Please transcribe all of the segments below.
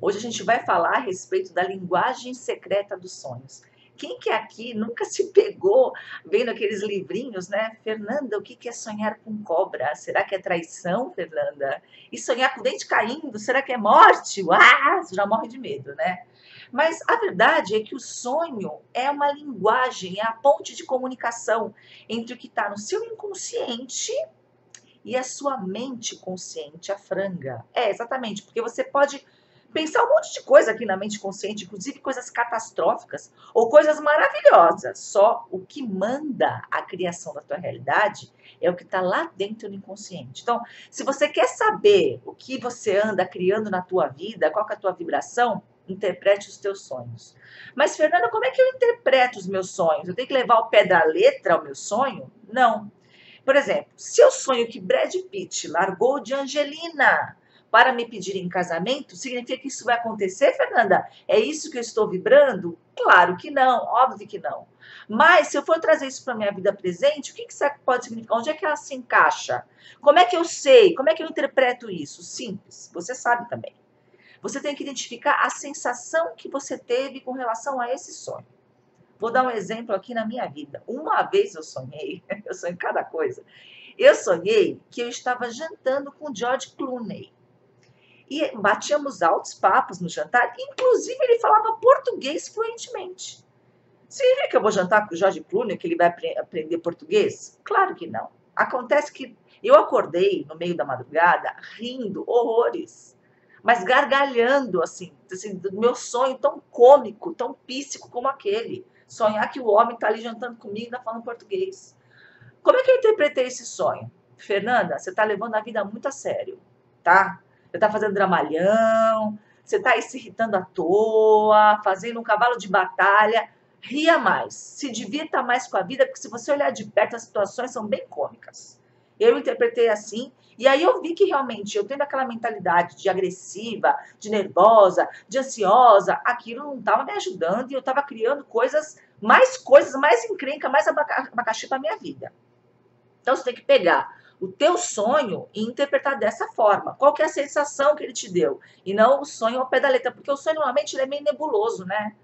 Hoje a gente vai falar a respeito da linguagem secreta dos sonhos. Quem que aqui nunca se pegou vendo aqueles livrinhos, né? Fernanda, o que que é sonhar com cobra? Será que é traição, Fernanda? E sonhar com o dente caindo, será que é morte? Você já morre de medo, né? Mas a verdade é que o sonho é uma linguagem, é a ponte de comunicação entre o que está no seu inconsciente e a sua mente consciente, a franga. É, exatamente, porque você pode pensar um monte de coisa aqui na mente consciente, inclusive coisas catastróficas ou coisas maravilhosas. Só o que manda a criação da tua realidade é o que está lá dentro do inconsciente. Então, se você quer saber o que você anda criando na tua vida, qual que é a tua vibração, interprete os teus sonhos. Mas, Fernanda, como é que eu interpreto os meus sonhos? Eu tenho que levar ao pé da letra o meu sonho? Não. Por exemplo, se eu sonho que Brad Pitt largou de Angelina para me pedir em casamento, significa que isso vai acontecer, Fernanda? É isso que eu estou vibrando? Claro que não, óbvio que não. Mas se eu for trazer isso para a minha vida presente, o que isso pode significar? Onde é que ela se encaixa? Como é que eu sei? Como é que eu interpreto isso? Simples, você sabe também. Você tem que identificar a sensação que você teve com relação a esse sonho. Vou dar um exemplo aqui na minha vida. Uma vez eu sonhei, eu sonho cada coisa. Eu sonhei que eu estava jantando com George Clooney. E batíamos altos papos no jantar, inclusive ele falava português fluentemente. Significa que eu vou jantar com o George Clooney, que ele vai aprender português? Claro que não. Acontece que eu acordei no meio da madrugada rindo horrores, mas gargalhando assim do meu sonho tão cômico, tão píssico como aquele. Sonhar que o homem está ali jantando comigo e está falando português. Como é que eu interpretei esse sonho? Fernanda, você está levando a vida muito a sério, tá? Você está fazendo dramalhão, você está aí se irritando à toa, fazendo um cavalo de batalha. Ria mais, se divirta mais com a vida, porque se você olhar de perto, as situações são bem cômicas. Eu interpretei assim, e aí eu vi que realmente eu tendo aquela mentalidade de agressiva, de nervosa, de ansiosa, aquilo não estava me ajudando e eu estava criando coisas, mais encrenca, mais abacaxi para minha vida. Então, você tem que pegar o teu sonho e interpretar dessa forma. Qual que é a sensação que ele te deu? E não o sonho ao pé da letra, porque o sonho normalmente ele é meio nebuloso, né?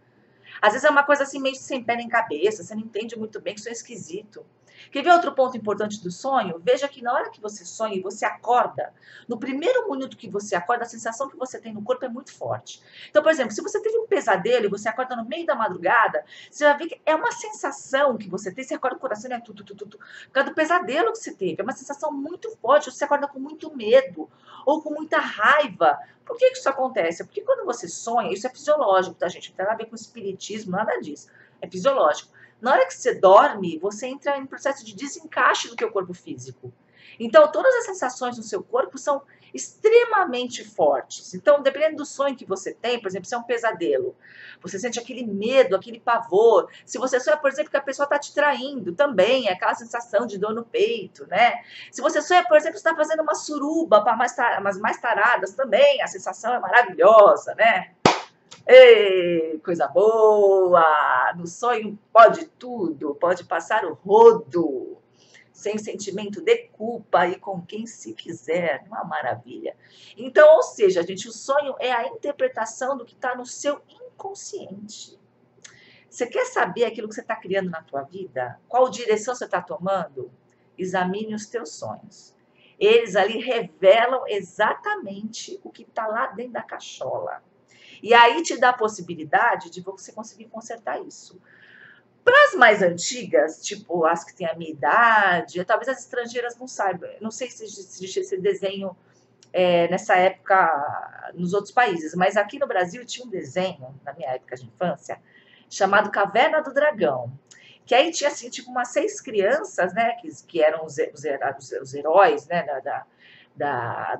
Às vezes é uma coisa assim meio sem pé nem cabeça, você não entende muito bem, que isso é esquisito. Quer ver outro ponto importante do sonho? Veja que na hora que você sonha e você acorda, no primeiro minuto que você acorda, a sensação que você tem no corpo é muito forte. Então, por exemplo, se você teve um pesadelo e você acorda no meio da madrugada, você vai ver que é uma sensação que você tem, você acorda o coração, é tu, por causa do pesadelo que você teve. É uma sensação muito forte, você acorda com muito medo ou com muita raiva. Por que isso acontece? Porque quando você sonha, isso é fisiológico, tá, gente? Não tem nada a ver com espiritismo, nada disso. É fisiológico. Na hora que você dorme, você entra em processo de desencaixe do teu corpo físico. Então, todas as sensações no seu corpo são extremamente fortes. Então, dependendo do sonho que você tem, por exemplo, se é um pesadelo, você sente aquele medo, aquele pavor. Se você sonha, por exemplo, que a pessoa está te traindo, também é aquela sensação de dor no peito, né? Se você sonha, por exemplo, está fazendo uma suruba para umas mais taradas, também a sensação é maravilhosa, né? Ei, coisa boa! No sonho pode tudo, pode passar o rodo, sem sentimento de culpa e com quem se quiser, uma maravilha. Então, ou seja, gente, o sonho é a interpretação do que está no seu inconsciente. Você quer saber aquilo que você está criando na tua vida? Qual direção você está tomando? Examine os teus sonhos. Eles ali revelam exatamente o que está lá dentro da cachola. E aí te dá a possibilidade de você conseguir consertar isso. Para as mais antigas, tipo as que têm a minha idade, talvez as estrangeiras não saibam. Não sei se existe esse desenho nessa época nos outros países, mas aqui no Brasil tinha um desenho, na minha época de infância, chamado Caverna do Dragão. Que aí tinha assim, tipo umas 6 crianças, né, que eram os heróis, né,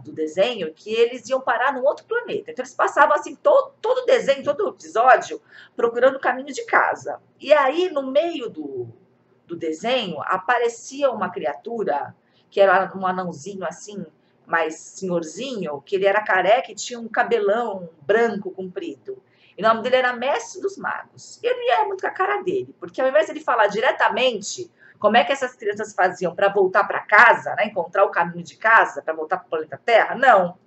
do desenho, que eles iam parar num outro planeta. Então eles passavam assim todo o desenho, todo o episódio, procurando o caminho de casa. E aí, no meio do desenho, aparecia uma criatura, que era um anãozinho assim, mais senhorzinho, que ele era careca e tinha um cabelão branco comprido. E o nome dele era Mestre dos Magos. E eu não ia muito com a cara dele, porque ao invés de ele falar diretamente como é que essas crianças faziam para voltar para casa, né, encontrar o caminho de casa, para voltar para o planeta Terra, não.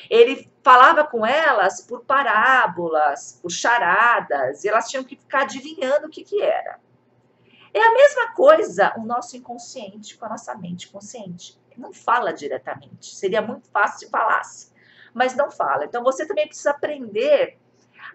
Ele falava com elas por parábolas, por charadas, e elas tinham que ficar adivinhando o que que era. É a mesma coisa o nosso inconsciente com a nossa mente consciente. Não fala diretamente. Seria muito fácil se falasse, mas não fala. Então você também precisa aprender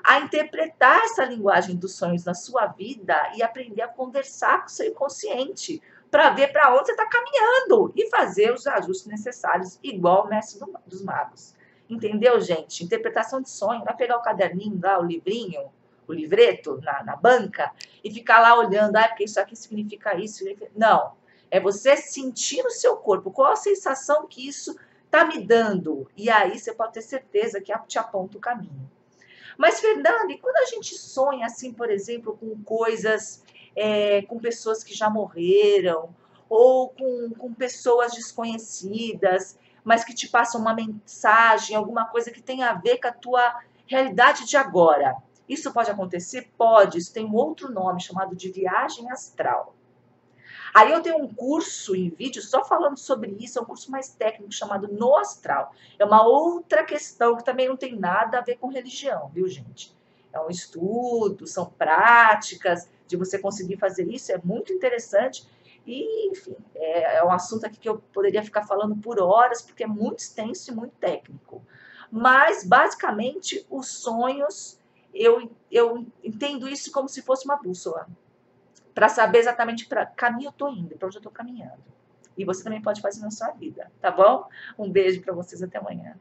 a interpretar essa linguagem dos sonhos na sua vida e aprender a conversar com o seu inconsciente para ver para onde você está caminhando e fazer os ajustes necessários, igual o mestre dos magos. Entendeu, gente? Interpretação de sonho, não é pegar o caderninho lá, o livrinho, o livreto na banca e ficar lá olhando, porque isso aqui significa isso. Não, é você sentir no seu corpo qual a sensação que isso está me dando. E aí você pode ter certeza que te aponta o caminho. Mas, Fernanda, e quando a gente sonha, assim, por exemplo, com coisas, com pessoas que já morreram, ou com pessoas desconhecidas, mas que te passam uma mensagem, alguma coisa que tem a ver com a tua realidade de agora. Isso pode acontecer? Pode. Isso tem um outro nome, chamado de viagem astral. Aí eu tenho um curso em vídeo só falando sobre isso, é um curso mais técnico chamado No Astral. É uma outra questão que também não tem nada a ver com religião, viu, gente? É um estudo, são práticas de você conseguir fazer isso, é muito interessante. E, enfim, é um assunto aqui que eu poderia ficar falando por horas, porque é muito extenso e muito técnico. Mas, basicamente, os sonhos, eu entendo isso como se fosse uma bússola para saber exatamente para que caminho eu estou indo, para onde eu estou caminhando. E você também pode fazer na sua vida, tá bom? Um beijo para vocês, até amanhã.